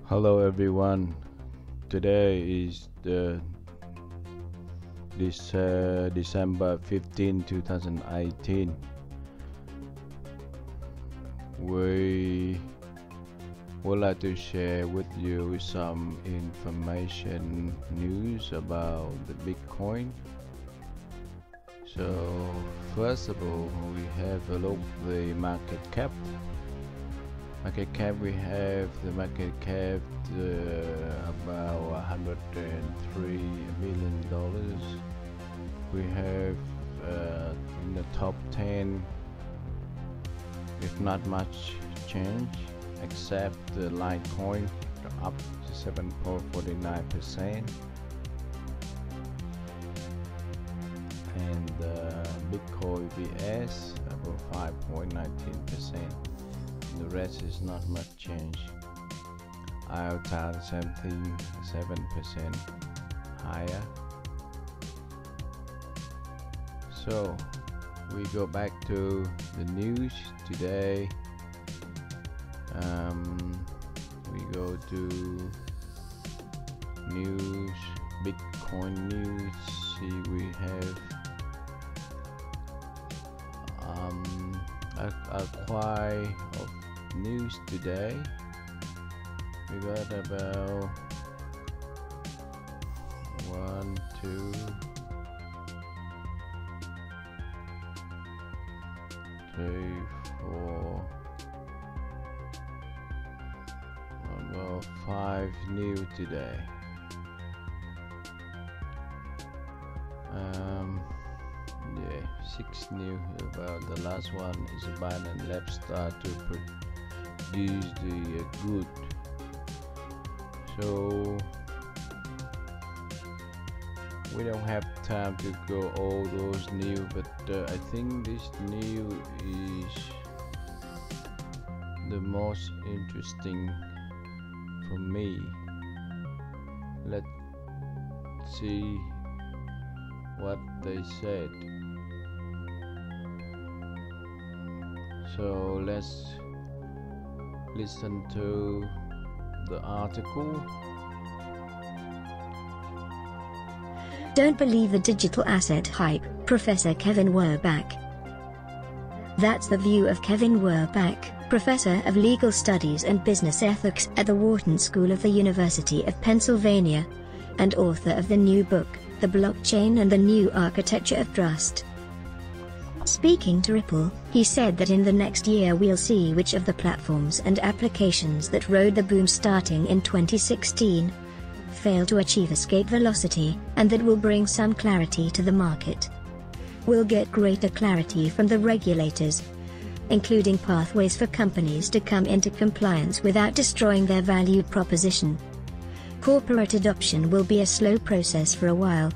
Hello everyone. Today is December 15, 2018. We would like to share with you some information news about the Bitcoin. So first of all, we have a look at the market cap. We have the market cap about $103 million. We have in the top 10, if not much change, except the Litecoin up to 7.49%, and Bitcoin VS about 5.19%. The rest is not much change. IOTA 7% higher. So we go back to the news today. We go to news, Bitcoin news. See, we have a quite of news today. We got about 1, 2, 3, 4, about 5 new today. Yeah, 6 new. About the last one is Binance Lab start to produce the good. So we don't have time to go all those new, but I think this new is the most interesting for me. Let's see what they said. So let's listen to the article. Don't believe the digital asset hype, Professor Kevin Werbach. That's the view of Kevin Werbach, Professor of Legal Studies and Business Ethics at the Wharton School of the University of Pennsylvania, and author of the new book, The Blockchain and the New Architecture of Trust. Speaking to Ripple, he said that in the next year we'll see which of the platforms and applications that rode the boom starting in 2016 fail to achieve escape velocity, and that will bring some clarity to the market. We'll get greater clarity from the regulators, including pathways for companies to come into compliance without destroying their value proposition. Corporate adoption will be a slow process for a while,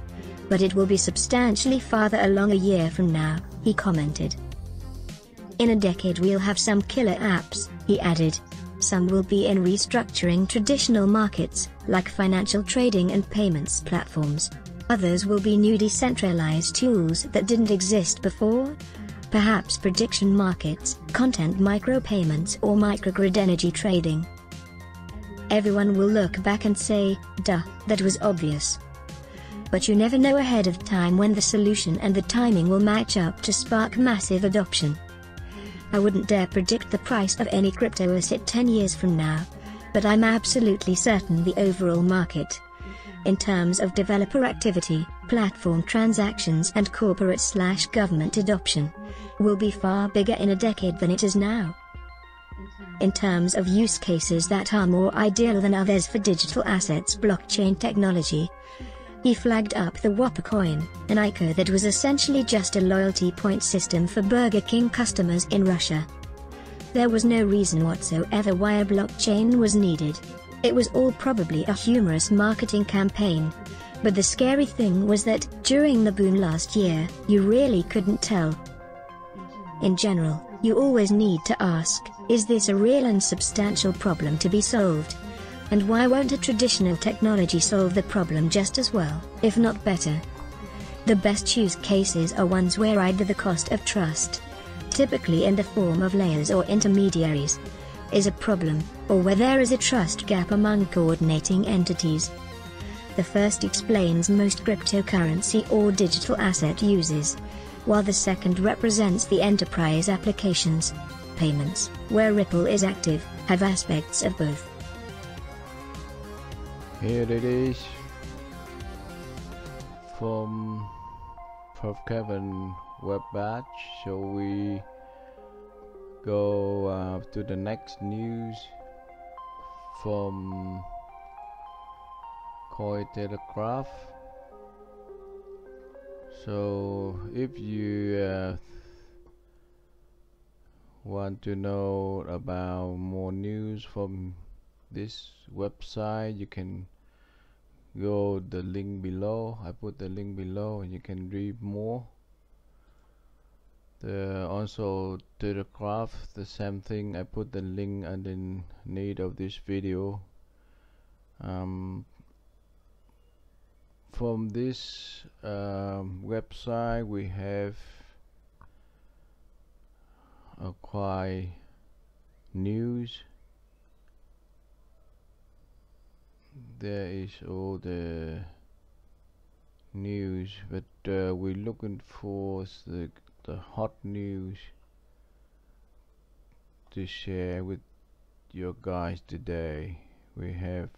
but it will be substantially farther along a year from now, he commented. In a decade we'll have some killer apps, he added. Some will be in restructuring traditional markets, like financial trading and payments platforms. Others will be new decentralized tools that didn't exist before. Perhaps prediction markets, content micropayments, or microgrid energy trading. Everyone will look back and say, duh, that was obvious. But you never know ahead of time when the solution and the timing will match up to spark massive adoption. I wouldn't dare predict the price of any crypto asset 10 years from now, but I'm absolutely certain the overall market, in terms of developer activity, platform transactions and corporate/government adoption, will be far bigger in a decade than it is now. In terms of use cases that are more ideal than others for digital assets blockchain technology, he flagged up the Whopper coin, an ICO that was essentially just a loyalty point system for Burger King customers in Russia. There was no reason whatsoever why a blockchain was needed. It was all probably a humorous marketing campaign. But the scary thing was that, during the boom last year, you really couldn't tell. In general, you always need to ask, is this a real and substantial problem to be solved? And why won't a traditional technology solve the problem just as well, if not better? The best use cases are ones where either the cost of trust, typically in the form of layers or intermediaries, is a problem, or where there is a trust gap among coordinating entities. The first explains most cryptocurrency or digital asset uses, while the second represents the enterprise applications. Payments, where Ripple is active, have aspects of both. Here it is from Prof. Kevin web batch. So we go to the next news from Cointelegraph. So if you want to know about more news from this website, you can go the link below. I put the link below and you can read more. Also Telegraph, the same thing. I put the link underneath of this video. From this website we have quite news. There is all the news, but we're looking for the hot news to share with you guys today. We have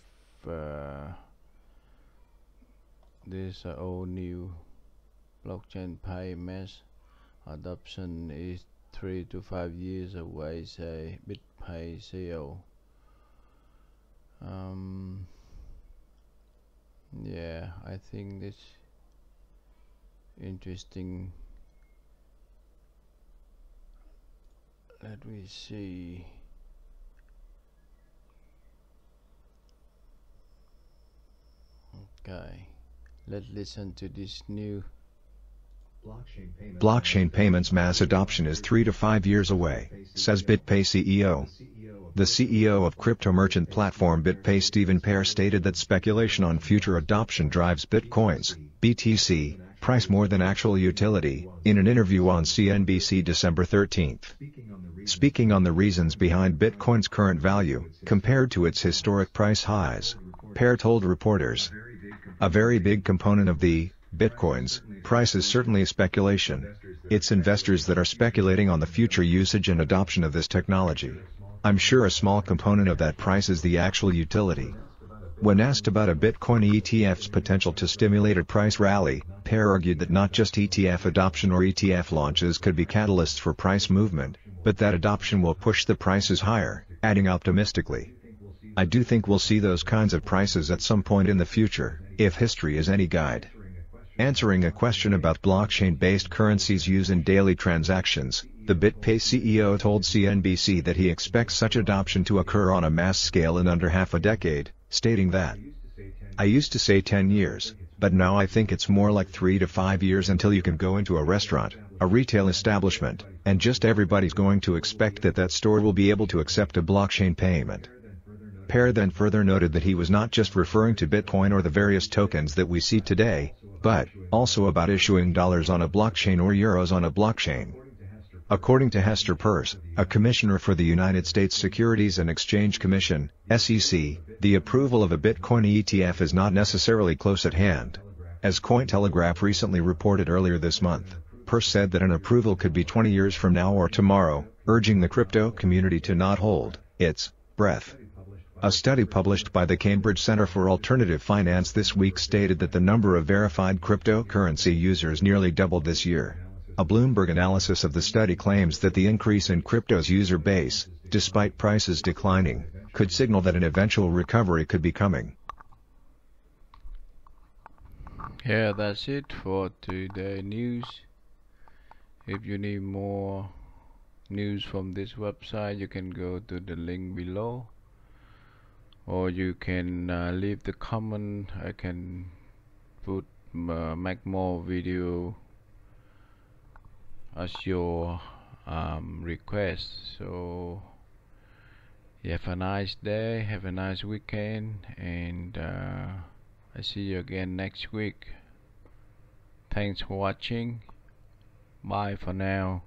this all new blockchain payments adoption is 3 to 5 years away, say BitPay CEO. Yeah, I think this interesting. Let me see. Okay, let's listen to this new. Blockchain payments mass adoption is 3 to 5 years away, says BitPay CEO. The CEO of crypto merchant platform BitPay, Stephen Pear, stated that speculation on future adoption drives Bitcoin's BTC price more than actual utility, in an interview on CNBC December 13. Speaking on the reasons behind Bitcoin's current value, compared to its historic price highs, Pear told reporters, "A very big component of the Bitcoin's price is certainly speculation. It's investors that are speculating on the future usage and adoption of this technology. I'm sure a small component of that price is the actual utility." When asked about a Bitcoin ETF's potential to stimulate a price rally, Pear argued that not just ETF adoption or ETF launches could be catalysts for price movement, but that adoption will push the prices higher, adding optimistically, "I do think we'll see those kinds of prices at some point in the future, if history is any guide." Answering a question about blockchain-based currencies used in daily transactions, the BitPay CEO told CNBC that he expects such adoption to occur on a mass scale in under half a decade, stating that, "I used to say 10 years, but now I think it's more like 3 to 5 years until you can go into a restaurant, a retail establishment, and just everybody's going to expect that that store will be able to accept a blockchain payment." Pear then further noted that he was not just referring to Bitcoin or the various tokens that we see today, but also about issuing dollars on a blockchain or euros on a blockchain. According to Hester Peirce, a commissioner for the United States Securities and Exchange Commission, SEC, the approval of a Bitcoin ETF is not necessarily close at hand. As Cointelegraph recently reported earlier this month, Peirce said that an approval could be 20 years from now or tomorrow, urging the crypto community to not hold its breath. A study published by the Cambridge Center for Alternative Finance this week stated that the number of verified cryptocurrency users nearly doubled this year. A Bloomberg analysis of the study claims that the increase in crypto's user base, despite prices declining, could signal that an eventual recovery could be coming. Yeah, that's it for today's news. If you need more news from this website, you can go to the link below, or you can leave the comment. I can put make more video as your request. So you have a nice day, have a nice weekend, and I see you again next week. Thanks for watching. Bye for now.